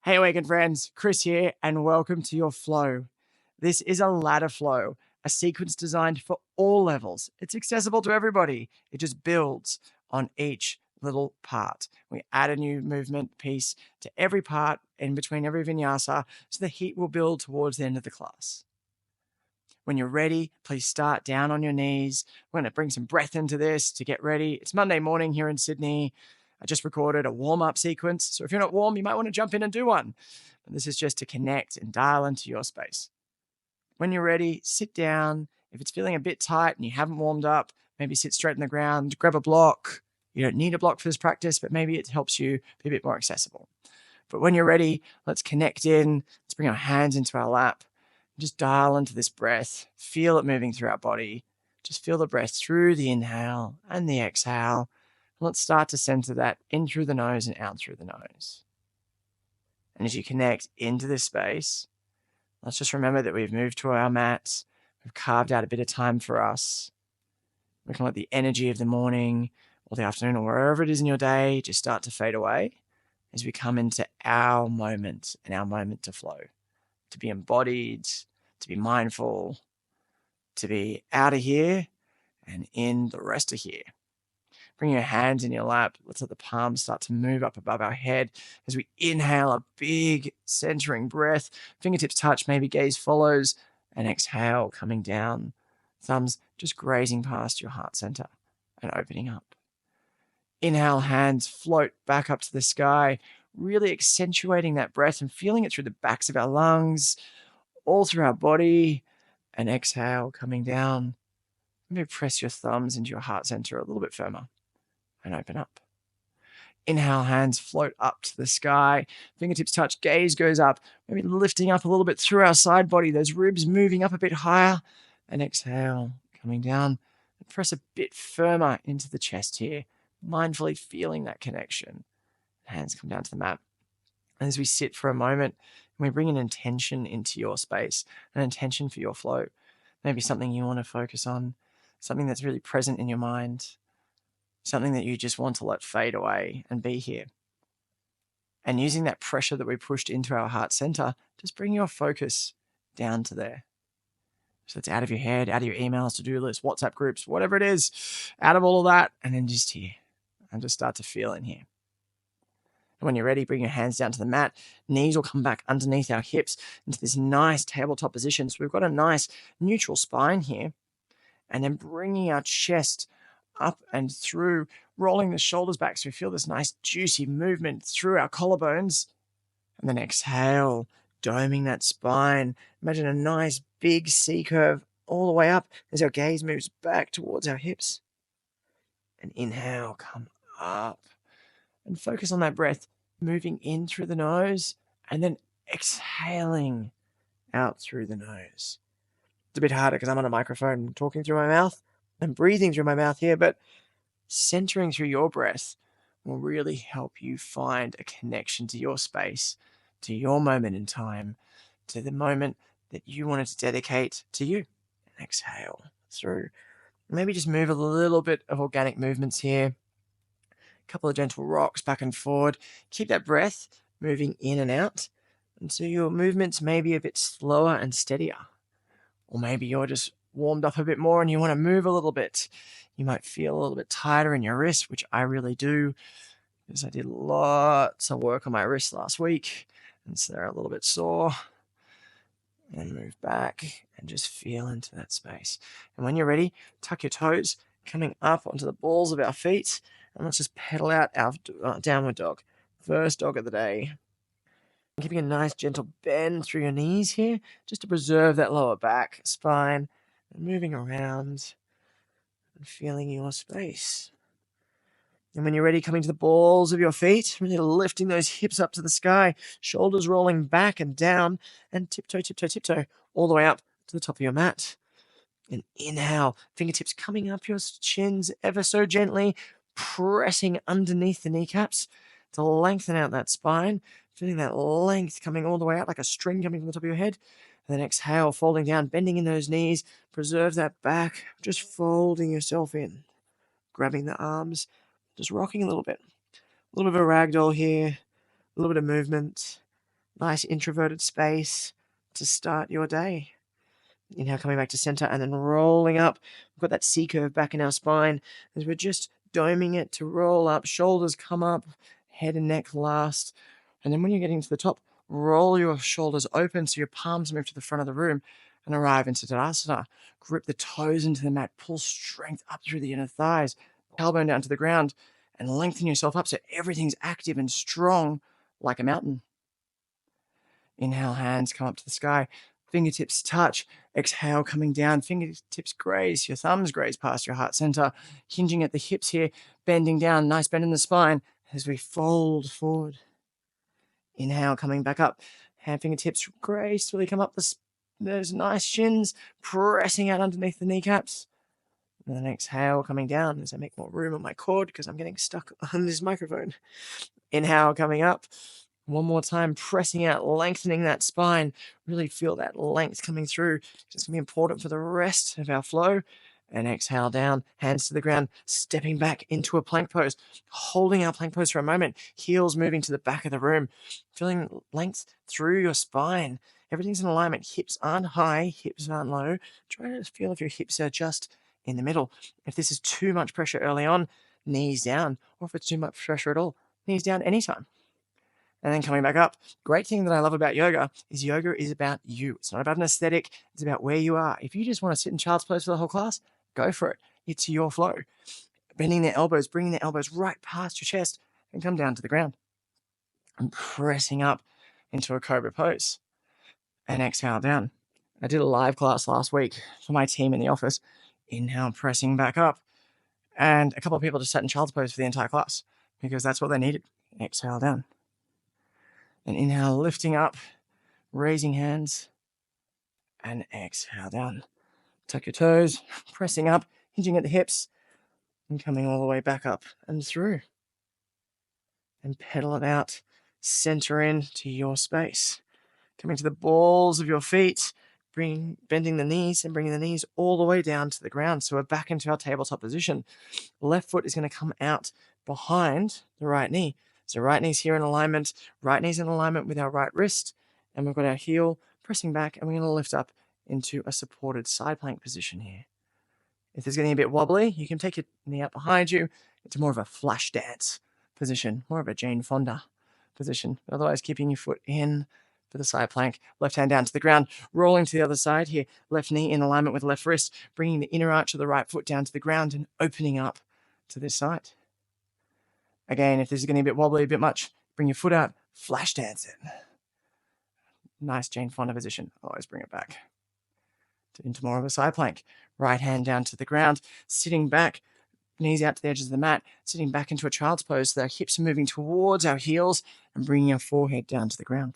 Hey, Awaken friends, Chris here, and welcome to your flow. This is a ladder flow, a sequence designed for all levels. It's accessible to everybody. It just builds on each little part. We add a new movement piece to every part in between every vinyasa, so the heat will build towards the end of the class. When you're ready, please start down on your knees. We're going to bring some breath into this to get ready. It's Monday morning here in Sydney. I just recorded a warm-up sequence, so if you're not warm, you might want to jump in and do one. And this is just to connect and dial into your space. When you're ready, sit down. If it's feeling a bit tight and you haven't warmed up, maybe sit straight on the ground, grab a block. You don't need a block for this practice, but maybe it helps you be a bit more accessible. But when you're ready, let's connect in. Let's bring our hands into our lap. Just dial into this breath. Feel it moving through our body. Just feel the breath through the inhale and the exhale. Let's start to center that in through the nose and out through the nose. And as you connect into this space, let's just remember that we've moved to our mats. We've carved out a bit of time for us. We can let the energy of the morning or the afternoon or wherever it is in your day just start to fade away as we come into our moment and our moment to flow, to be embodied, to be mindful, to be out of here and in the rest of here. Bring your hands in your lap. Let's let the palms start to move up above our head as we inhale a big centering breath. Fingertips touch, maybe gaze follows, and exhale coming down. Thumbs just grazing past your heart center and opening up. Inhale, hands float back up to the sky, really accentuating that breath and feeling it through the backs of our lungs, all through our body. And exhale, coming down. Maybe press your thumbs into your heart center a little bit firmer and open up. Inhale, hands float up to the sky. Fingertips touch, gaze goes up. Maybe lifting up a little bit through our side body, those ribs moving up a bit higher. And exhale, coming down. And press a bit firmer into the chest here, mindfully feeling that connection. Hands come down to the mat. And as we sit for a moment, we bring an intention into your space, an intention for your flow. Maybe something you want to focus on, something that's really present in your mind, something that you just want to let fade away and be here. And using that pressure that we pushed into our heart center, just bring your focus down to there. So it's out of your head, out of your emails, to-do lists, WhatsApp groups, whatever it is, out of all of that, and then just here. And just start to feel in here. And when you're ready, bring your hands down to the mat. Knees will come back underneath our hips into this nice tabletop position. So we've got a nice neutral spine here. And then bringing our chest up and through, rolling the shoulders back so we feel this nice juicy movement through our collarbones. And then exhale, doming that spine. Imagine a nice big C curve all the way up as our gaze moves back towards our hips. And inhale, come up. And focus on that breath, moving in through the nose and then exhaling out through the nose. It's a bit harder because I'm on a microphone talking through my mouth and breathing through my mouth here, but centering through your breath will really help you find a connection to your space, to your moment in time, to the moment that you wanted to dedicate to you. And exhale through. Maybe just move a little bit of organic movements here. Couple of gentle rocks back and forward. Keep that breath moving in and out. And so your movements may be a bit slower and steadier. Or maybe you're just warmed up a bit more and you want to move a little bit. You might feel a little bit tighter in your wrist, which I really do, because I did lots of work on my wrists last week. And so they're a little bit sore. And move back and just feel into that space. And when you're ready, tuck your toes coming up onto the balls of our feet. And let's just pedal out our downward dog. First dog of the day. Keeping a nice gentle bend through your knees here, just to preserve that lower back, spine, and moving around and feeling your space. And when you're ready, coming to the balls of your feet, really lifting those hips up to the sky, shoulders rolling back and down, and tiptoe, tiptoe, tiptoe, all the way up to the top of your mat. And inhale, fingertips coming up your shins ever so gently, pressing underneath the kneecaps to lengthen out that spine, feeling that length coming all the way out like a string coming from the top of your head. And then exhale, folding down, bending in those knees, preserve that back, just folding yourself in, grabbing the arms, just rocking a little bit. A little bit of a ragdoll here, a little bit of movement. Nice introverted space to start your day. Inhale, coming back to center and then rolling up. We've got that C curve back in our spine as we're just doming it to roll up. Shoulders come up, head and neck last. And then when you're getting to the top, roll your shoulders open so your palms move to the front of the room and arrive into Tadasana. Grip the toes into the mat, pull strength up through the inner thighs, tailbone down to the ground, and lengthen yourself up so everything's active and strong like a mountain. Inhale, hands come up to the sky, fingertips touch. Exhale, coming down, fingertips graze, your thumbs graze past your heart center, hinging at the hips here, bending down, nice bend in the spine as we fold forward. Inhale, coming back up, hand fingertips gracefully come up those nice shins, pressing out underneath the kneecaps. And then exhale, coming down as I make more room on my cord because I'm getting stuck on this microphone. Inhale, coming up. One more time, pressing out, lengthening that spine. Really feel that length coming through. It's going to be important for the rest of our flow. And exhale down, hands to the ground, stepping back into a plank pose, holding our plank pose for a moment, heels moving to the back of the room, feeling length through your spine. Everything's in alignment. Hips aren't high, hips aren't low. Try to feel if your hips are just in the middle. If this is too much pressure early on, knees down. Or if it's too much pressure at all, knees down anytime. And then coming back up. Great thing that I love about yoga is about you. It's not about an aesthetic. It's about where you are. If you just want to sit in child's pose for the whole class, go for it. It's your flow. Bending the elbows, bringing the elbows right past your chest and come down to the ground. And pressing up into a cobra pose. And exhale down. I did a live class last week for my team in the office. Inhale, pressing back up. And a couple of people just sat in child's pose for the entire class because that's what they needed. Exhale down. And inhale, lifting up, raising hands, and exhale down. Tuck your toes, pressing up, hinging at the hips, and coming all the way back up and through. And pedal it out, center in to your space. Coming to the balls of your feet, bending the knees and bringing the knees all the way down to the ground. So we're back into our tabletop position. Left foot is going to come out behind the right knee. So right knee's here in alignment, right knee's in alignment with our right wrist, and we've got our heel pressing back, and we're going to lift up into a supported side plank position here. If it's getting a bit wobbly, you can take your knee out behind you. It's more of a flash dance position, more of a Jane Fonda position. Otherwise, keeping your foot in for the side plank, left hand down to the ground, rolling to the other side here, left knee in alignment with left wrist, bringing the inner arch of the right foot down to the ground and opening up to this side. Again, if this is getting a bit wobbly, a bit much, bring your foot out, flash dance it. Nice Jane Fonda position. Always bring it back into more of a side plank. Right hand down to the ground, sitting back, knees out to the edges of the mat, sitting back into a child's pose so our hips are moving towards our heels and bringing our forehead down to the ground.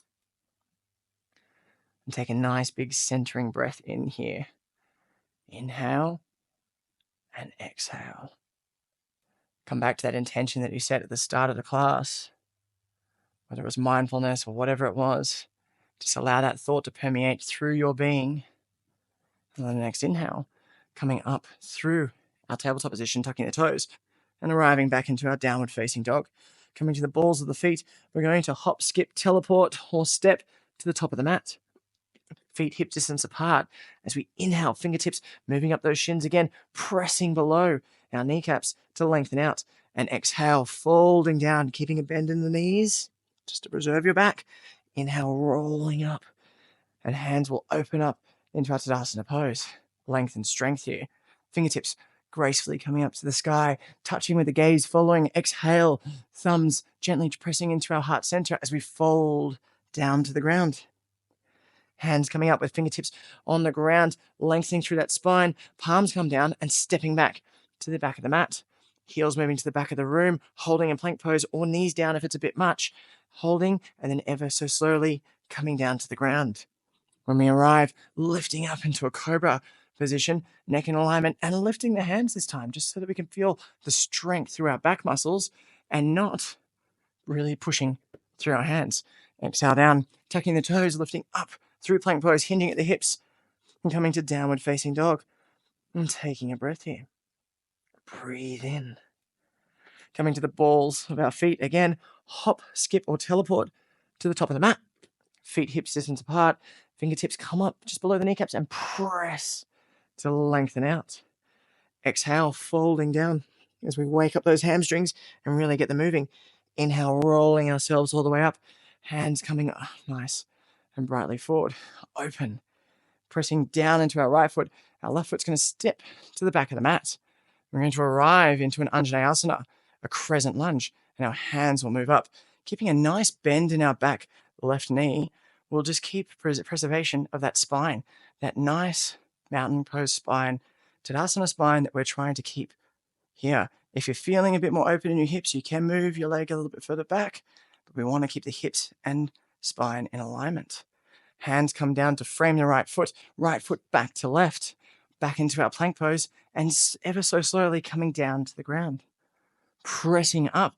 And take a nice big centering breath in here. Inhale and exhale. Come back to that intention that you set at the start of the class, whether it was mindfulness or whatever it was. Just allow that thought to permeate through your being. And then the next inhale, coming up through our tabletop position, tucking the toes, and arriving back into our downward facing dog. Coming to the balls of the feet, we're going to hop, skip, teleport, or step to the top of the mat. Feet hip distance apart. As we inhale, fingertips moving up those shins again, pressing below our kneecaps to lengthen out. And exhale, folding down, keeping a bend in the knees, just to preserve your back. Inhale, rolling up. And hands will open up into our Tadasana pose. Length and strength here. Fingertips gracefully coming up to the sky, touching with the gaze following. Exhale, thumbs gently pressing into our heart center as we fold down to the ground. Hands coming up with fingertips on the ground, lengthening through that spine. Palms come down and stepping back to the back of the mat. Heels moving to the back of the room, holding in plank pose or knees down if it's a bit much. Holding and then ever so slowly coming down to the ground. When we arrive, lifting up into a cobra position, neck in alignment, and lifting the hands this time just so that we can feel the strength through our back muscles and not really pushing through our hands. Exhale down, tucking the toes, lifting up through plank pose, hinging at the hips, and coming to downward facing dog. And taking a breath here. Breathe in. Coming to the balls of our feet again, hop, skip, or teleport to the top of the mat. feet hips distance apart, fingertips come up just below the kneecaps and press to lengthen out. Exhale, folding down as we wake up those hamstrings and really get them moving. Inhale, rolling ourselves all the way up, hands coming nice and brightly forward. Open, pressing down into our right foot. Our left foot's going to step to the back of the mat. We're going to arrive into an Anjaneyasana, a crescent lunge, and our hands will move up, keeping a nice bend in our back. Left knee will just keep preservation of that spine, that nice mountain pose spine, Tadasana spine that we're trying to keep here. If you're feeling a bit more open in your hips, you can move your leg a little bit further back, but we want to keep the hips and spine in alignment. Hands come down to frame the right foot back to left, back into our plank pose, and ever so slowly coming down to the ground. Pressing up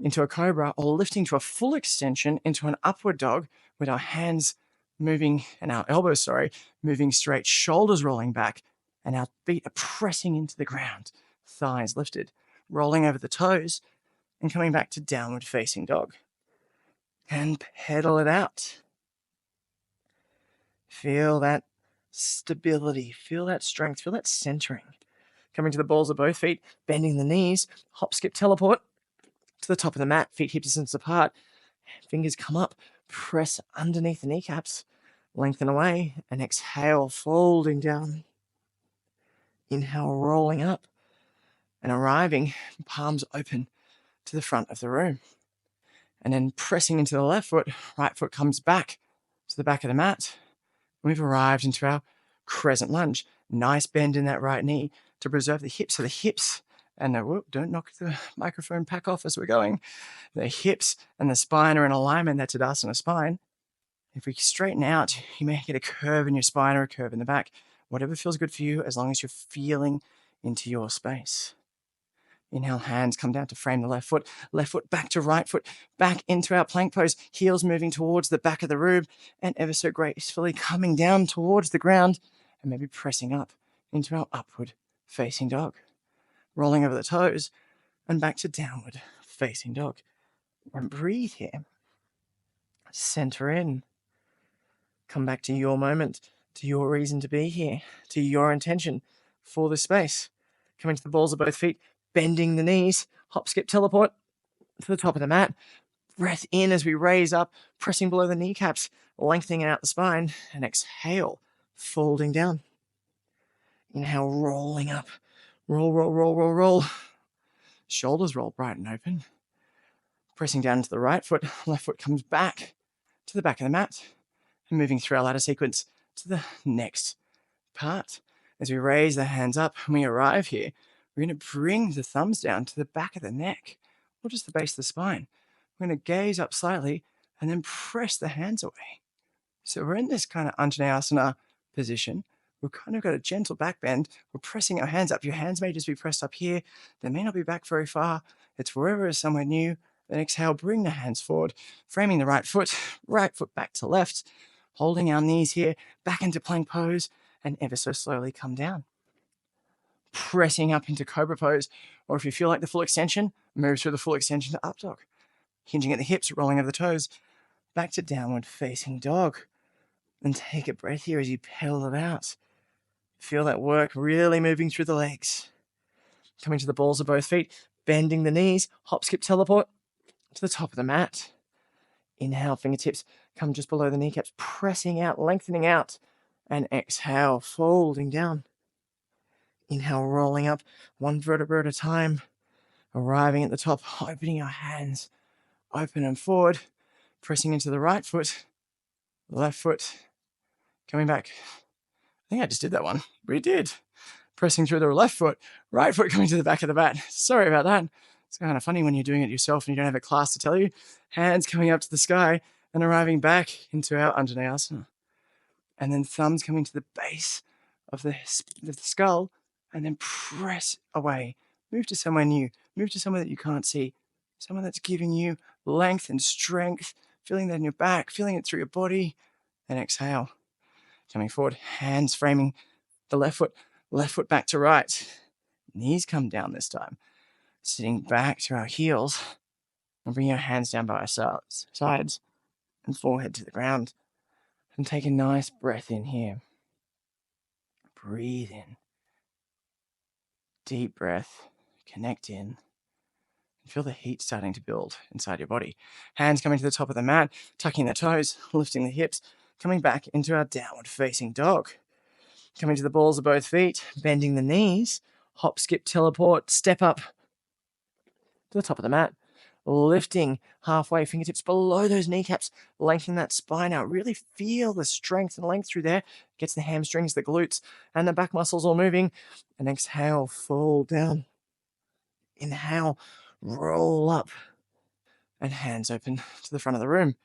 into a cobra or lifting to a full extension into an upward dog with our hands moving and our elbows, moving straight, shoulders rolling back, and our feet are pressing into the ground, thighs lifted, rolling over the toes, and coming back to downward facing dog. And pedal it out. Feel that stability, feel that strength, feel that centering. Coming to the balls of both feet, bending the knees, hop, skip, teleport to the top of the mat, feet hip distance apart, fingers come up, press underneath the kneecaps, lengthen away, and exhale, folding down. Inhale, rolling up, and arriving, palms open to the front of the room. And then pressing into the left foot, right foot comes back to the back of the mat. We've arrived into our crescent lunge. Nice bend in that right knee to preserve the hips. So the hips, and don't knock the microphone pack off as we're going. The hips and the spine are in alignment, that Tadasana spine. If we straighten out, you may get a curve in your spine or a curve in the back. Whatever feels good for you, as long as you're feeling into your space. Inhale, hands come down to frame the left foot back to right foot, back into our plank pose, heels moving towards the back of the room, and ever so gracefully coming down towards the ground, and maybe pressing up into our upward facing dog. Rolling over the toes, and back to downward facing dog. And breathe here. Center in. Come back to your moment, to your reason to be here, to your intention for this space. Coming to the balls of both feet, bending the knees, hop, skip, teleport to the top of the mat. Breath in as we raise up, pressing below the kneecaps, lengthening out the spine, and exhale, folding down. Inhale, rolling up. Roll, roll, roll, roll, roll. Shoulders roll bright and open. Pressing down into the right foot, left foot comes back to the back of the mat, and moving through our ladder sequence to the next part. As we raise the hands up and we arrive here, we're going to bring the thumbs down to the back of the neck, or just the base of the spine. We're going to gaze up slightly and then press the hands away. So we're in this kind of Anjaneyasana position. We've kind of got a gentle back bend. We're pressing our hands up. Your hands may just be pressed up here. They may not be back very far. It's wherever is somewhere new. Then exhale, bring the hands forward, framing the right foot back to left, holding our knees here, back into plank pose, and ever so slowly come down. Pressing up into cobra pose, or if you feel like the full extension, move through the full extension to up dog. Hinging at the hips, rolling over the toes, back to downward facing dog. And take a breath here as you pedal it out. Feel that work really moving through the legs. Coming to the balls of both feet, bending the knees, hop, skip, teleport to the top of the mat. Inhale, fingertips come just below the kneecaps, pressing out, lengthening out. And exhale, folding down. Inhale, rolling up, one vertebra at a time. Arriving at the top, opening our hands, open and forward, pressing into the right foot, left foot, coming back. I think I just did that one. We did. Pressing through the left foot, right foot coming to the back of the mat. Sorry about that. It's kind of funny when you're doing it yourself and you don't have a class to tell you. Hands coming up to the sky and arriving back into our Anjaneyasana. And then thumbs coming to the base of the skull and then press away. Move to somewhere new. Move to somewhere that you can't see. Somewhere that's giving you length and strength. Feeling that in your back, feeling it through your body. And exhale. Coming forward, hands framing the left foot back to right. Knees come down this time. Sitting back to our heels and bringing our hands down by our sides. and forehead to the ground. And take a nice breath in here. Breathe in. Deep breath. Connect in. Feel the heat starting to build inside your body. Hands coming to the top of the mat, tucking the toes, lifting the hips, coming back into our downward facing dog. Coming to the balls of both feet, bending the knees, hop, skip, teleport, step up to the top of the mat. Lifting halfway, fingertips below those kneecaps, lengthening that spine out. Really feel the strength and length through there. Gets the hamstrings, the glutes, and the back muscles all moving. And exhale, fall down. Inhale, roll up. And hands open to the front of the room.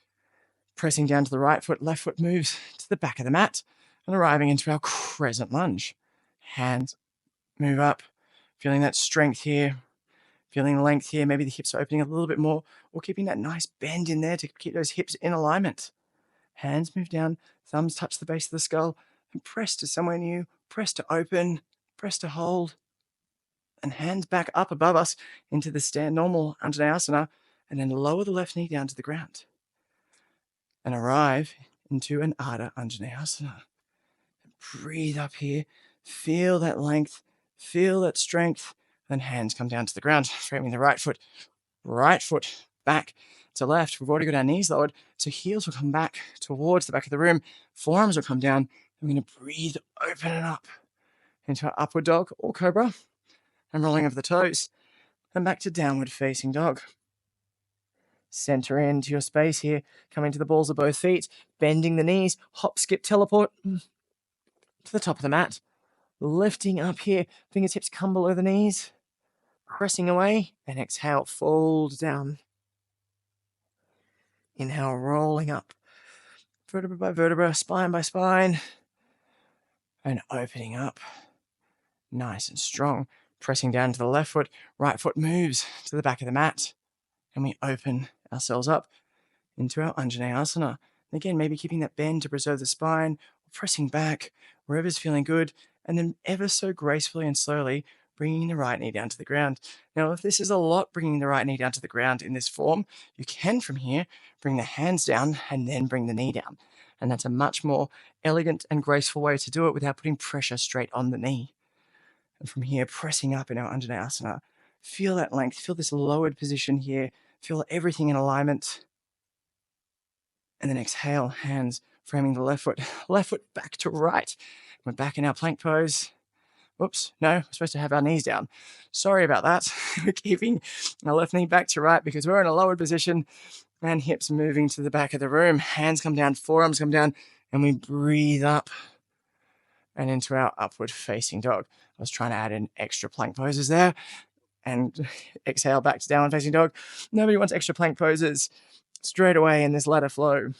Pressing down to the right foot, left foot moves to the back of the mat. And arriving into our crescent lunge. Hands move up. Feeling that strength here. Feeling length here, maybe the hips are opening a little bit more, or keeping that nice bend in there to keep those hips in alignment. Hands move down, thumbs touch the base of the skull, and press to somewhere new, press to open, press to hold. And hands back up above us into the stand normal Anjaneyasana, and then lower the left knee down to the ground. And arrive into an Ardha Anjaneyasana. Breathe up here, feel that length, feel that strength. Then hands come down to the ground, framing the right foot back to left. We've already got our knees lowered, so heels will come back towards the back of the room. Forearms will come down. I'm going to breathe open and up into our upward dog or cobra. I'm rolling over the toes and back to downward facing dog. Center into your space here, coming to the balls of both feet, bending the knees, hop, skip, teleport to the top of the mat. Lifting up here, fingertips come below the knees. Pressing away, and exhale, fold down. Inhale, rolling up. Vertebra by vertebra, spine by spine. And opening up. Nice and strong. Pressing down to the left foot, right foot moves to the back of the mat. And we open ourselves up into our Anjaneyasana. And again, maybe keeping that bend to preserve the spine, pressing back, wherever's feeling good, and then ever so gracefully and slowly bringing the right knee down to the ground. Now, if this is a lot, bringing the right knee down to the ground in this form, you can from here bring the hands down and then bring the knee down. And that's a much more elegant and graceful way to do it without putting pressure straight on the knee. And from here, pressing up in our Anjaneyasana. Feel that length, feel this lowered position here, feel everything in alignment. And then exhale, hands framing the left foot back to right. We're back in our plank pose. Oops, no, we're supposed to have our knees down. Sorry about that. We're keeping our left knee back to right because we're in a lowered position and hips moving to the back of the room. Hands come down, forearms come down, and we breathe up and into our upward facing dog. I was trying to add in extra plank poses there and exhale back to downward facing dog. Nobody wants extra plank poses straight away in this ladder flow.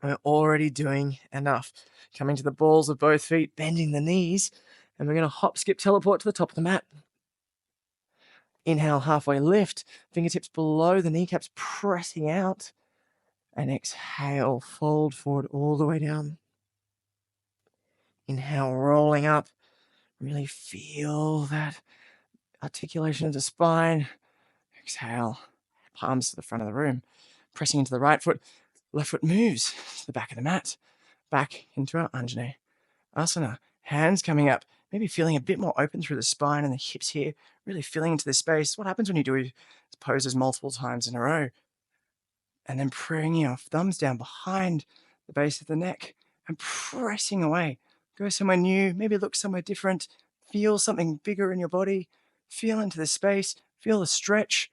We're already doing enough. Coming to the balls of both feet, bending the knees, and we're going to hop, skip, teleport to the top of the mat. Inhale, halfway lift, fingertips below the kneecaps, pressing out. And exhale, fold forward all the way down. Inhale, rolling up. Really feel that articulation of the spine. Exhale, palms to the front of the room. Pressing into the right foot, left foot moves to the back of the mat. Back into our Anjaneyasana. Hands coming up. Maybe feeling a bit more open through the spine and the hips here, really feeling into the space. What happens when you do poses multiple times in a row? And then bringing your thumbs down behind the base of the neck and pressing away. Go somewhere new, maybe look somewhere different. Feel something bigger in your body. Feel into the space, feel the stretch,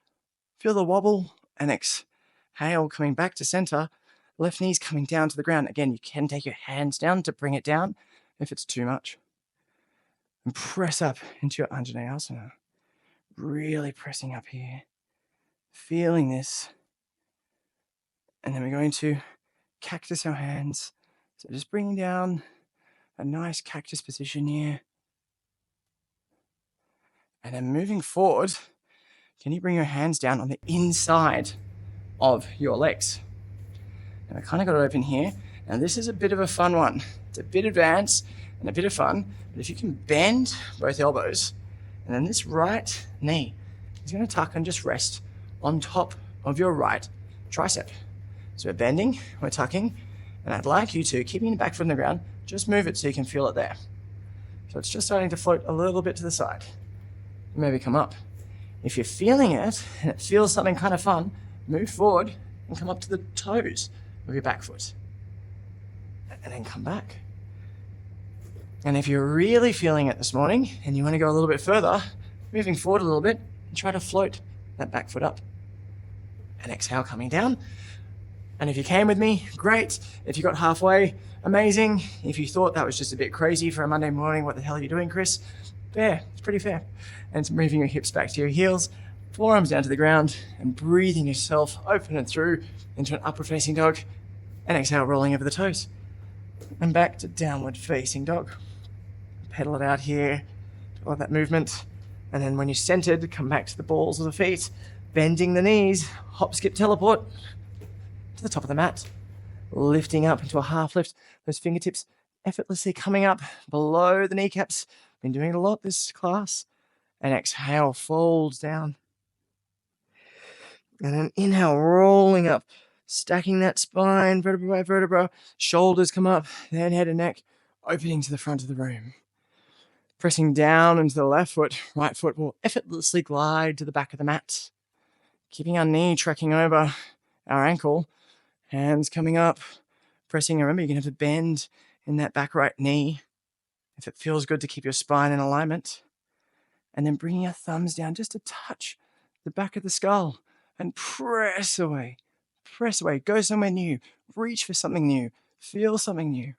feel the wobble, and exhale, coming back to center. Left knee's coming down to the ground. Again, you can take your hands down to bring it down if it's too much. And press up into your Anjaneyasana. Really pressing up here. Feeling this. And then we're going to cactus our hands. So just bringing down a nice cactus position here. And then moving forward, can you bring your hands down on the inside of your legs? And I kind of got it open here. Now this is a bit of a fun one. It's a bit advanced and a bit of fun. But if you can bend both elbows, and then this right knee is going to tuck and just rest on top of your right tricep. So we're bending, we're tucking, and I'd like you to, keeping the back foot on the ground, just move it so you can feel it there. So it's just starting to float a little bit to the side. Maybe come up. If you're feeling it, and it feels something kind of fun, move forward and come up to the toes of your back foot. And then come back. And if you're really feeling it this morning and you want to go a little bit further, moving forward a little bit and try to float that back foot up. And exhale, coming down. And if you came with me, great. If you got halfway, amazing. If you thought that was just a bit crazy for a Monday morning, what the hell are you doing, Chris? Fair, it's pretty fair. And it's moving your hips back to your heels, forearms down to the ground, and breathing yourself open and through into an upward facing dog. And exhale, rolling over the toes. And back to downward facing dog. Pedal it out here, all that movement. And then when you're centered, come back to the balls of the feet, bending the knees, hop, skip, teleport to the top of the mat, lifting up into a half lift, those fingertips effortlessly coming up below the kneecaps. Been doing it a lot this class. And exhale, folds down. And then inhale, rolling up, stacking that spine, vertebra by vertebra, shoulders come up, then head and neck, opening to the front of the room. Pressing down into the left foot, right foot will effortlessly glide to the back of the mat. Keeping our knee tracking over our ankle, hands coming up, pressing. Remember, you're going to have to bend in that back right knee if it feels good to keep your spine in alignment. And then bringing your thumbs down just to touch the back of the skull and press away. Press away. Go somewhere new. Reach for something new. Feel something new.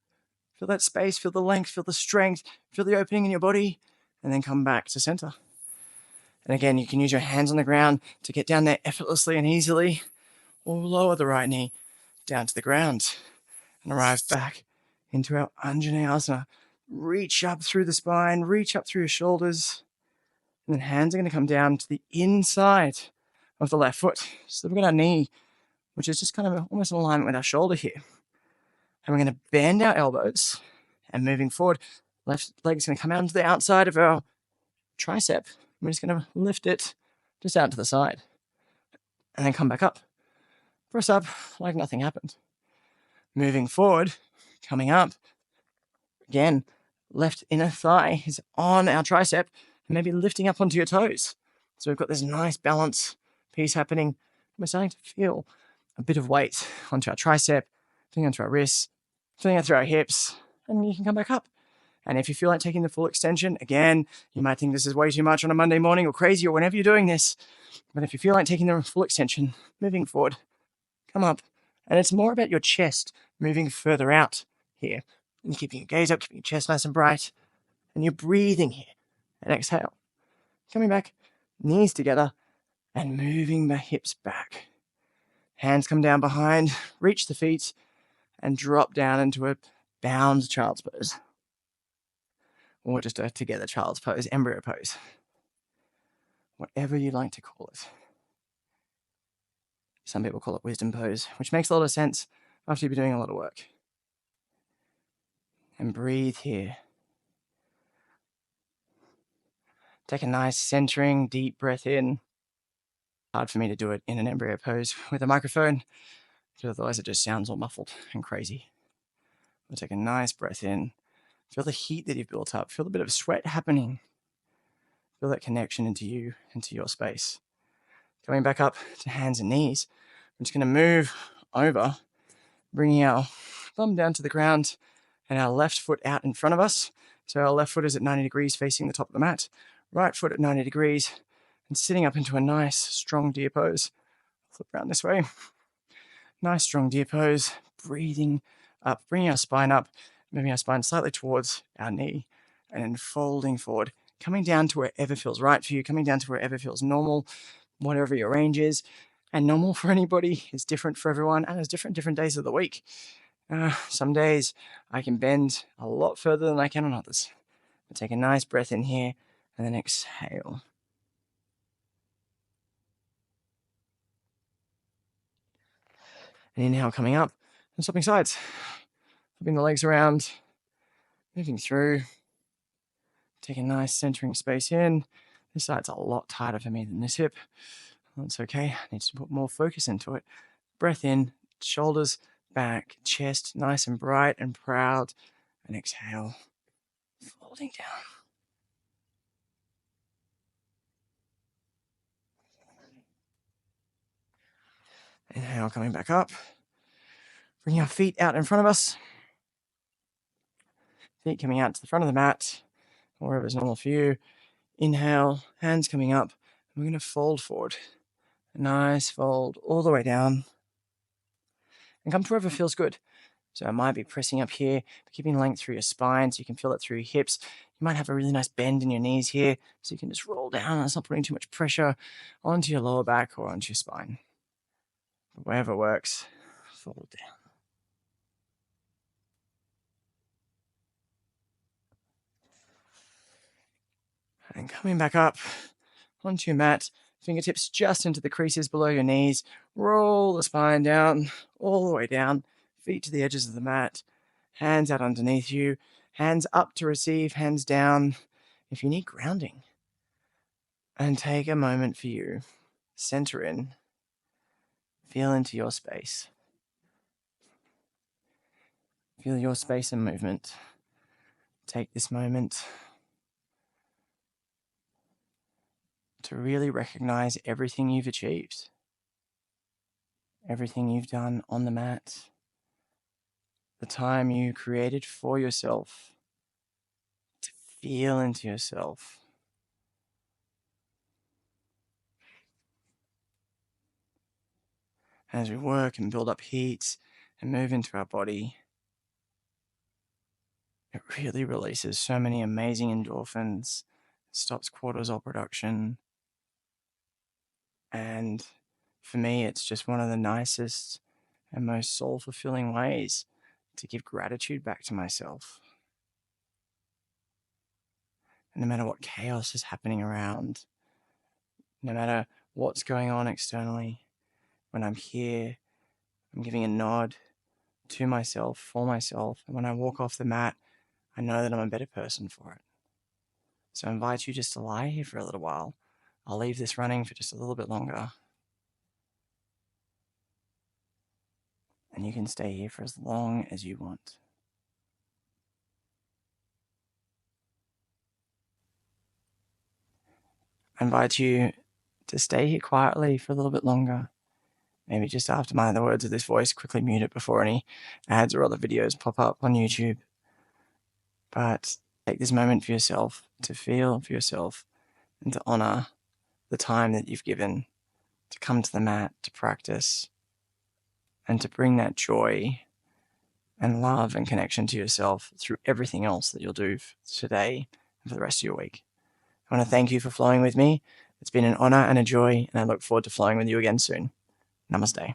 Feel that space, feel the length, feel the strength, feel the opening in your body, and then come back to center. And again, you can use your hands on the ground to get down there effortlessly and easily, or lower the right knee down to the ground and arrive back into our Anjaneyasana. Reach up through the spine, reach up through your shoulders, and then hands are going to come down to the inside of the left foot. So we've got our knee, which is just kind of almost in alignment with our shoulder here. And we're going to bend our elbows and moving forward, left leg is going to come out into the outside of our tricep. We're just going to lift it just out to the side and then come back up. Press up like nothing happened. Moving forward, coming up. Again, left inner thigh is on our tricep and maybe lifting up onto your toes. So we've got this nice balance piece happening. We're starting to feel a bit of weight onto our tricep, feeling onto our wrists, feeling out through our hips, and you can come back up. And if you feel like taking the full extension, again, you might think this is way too much on a Monday morning or crazy or whenever you're doing this. But if you feel like taking the full extension, moving forward, come up. And it's more about your chest moving further out here and keeping your gaze up, keeping your chest nice and bright. And you're breathing here. And exhale. Coming back, knees together and moving the hips back. Hands come down behind, reach the feet and drop down into a bound child's pose. Or just a together child's pose, embryo pose. Whatever you like to call it. Some people call it wisdom pose, which makes a lot of sense after you've been doing a lot of work. And breathe here. Take a nice centering, deep breath in. Hard for me to do it in an embryo pose with a microphone, because otherwise it just sounds all muffled and crazy. We'll take a nice breath in. Feel the heat that you've built up. Feel a bit of sweat happening. Feel that connection into you, into your space. Coming back up to hands and knees. I'm just going to move over, bringing our thumb down to the ground and our left foot out in front of us. So our left foot is at 90 degrees facing the top of the mat. Right foot at 90 degrees and sitting up into a nice, strong deer pose. Flip around this way. Nice, strong deer pose. Breathing up, bringing our spine up, moving our spine slightly towards our knee and then folding forward, coming down to wherever feels right for you, coming down to wherever feels normal, whatever your range is. And normal for anybody is different for everyone and is different days of the week. Some days I can bend a lot further than I can on others. But take a nice breath in here and then exhale. And inhale coming up and swapping sides. Flipping the legs around, moving through. Take a nice centering space in. This side's a lot tighter for me than this hip. That's okay. I need to put more focus into it. Breath in, shoulders back, chest nice and bright and proud. And exhale, folding down. Inhale, coming back up. Bringing our feet out in front of us. Feet coming out to the front of the mat, or wherever's normal for you. Inhale, hands coming up. We're going to fold forward. A nice fold all the way down. And come to wherever feels good. So it might be pressing up here, but keeping length through your spine so you can feel it through your hips. You might have a really nice bend in your knees here, so you can just roll down and it's not putting too much pressure onto your lower back or onto your spine. But wherever works, fold down. And coming back up onto your mat, fingertips just into the creases below your knees. Roll the spine down, all the way down, feet to the edges of the mat, hands out underneath you, hands up to receive, hands down if you need grounding. And take a moment for you. Center in. Feel into your space. Feel your space and movement. Take this moment to really recognize everything you've achieved, everything you've done on the mat, the time you created for yourself, to feel into yourself. As we work and build up heat and move into our body, it really releases so many amazing endorphins, stops cortisol production, and for me, it's just one of the nicest and most soul-fulfilling ways to give gratitude back to myself. And no matter what chaos is happening around, no matter what's going on externally, when I'm here, I'm giving a nod to myself, for myself, and when I walk off the mat, I know that I'm a better person for it. So I invite you just to lie here for a little while. I'll leave this running for just a little bit longer. And you can stay here for as long as you want. I invite you to stay here quietly for a little bit longer. Maybe just after the words of this voice, quickly mute it before any ads or other videos pop up on YouTube. But take this moment for yourself, to feel for yourself, and to honor the time that you've given to come to the mat, to practice, and to bring that joy and love and connection to yourself through everything else that you'll do today and for the rest of your week. I want to thank you for flowing with me. It's been an honor and a joy, and I look forward to flowing with you again soon. Namaste.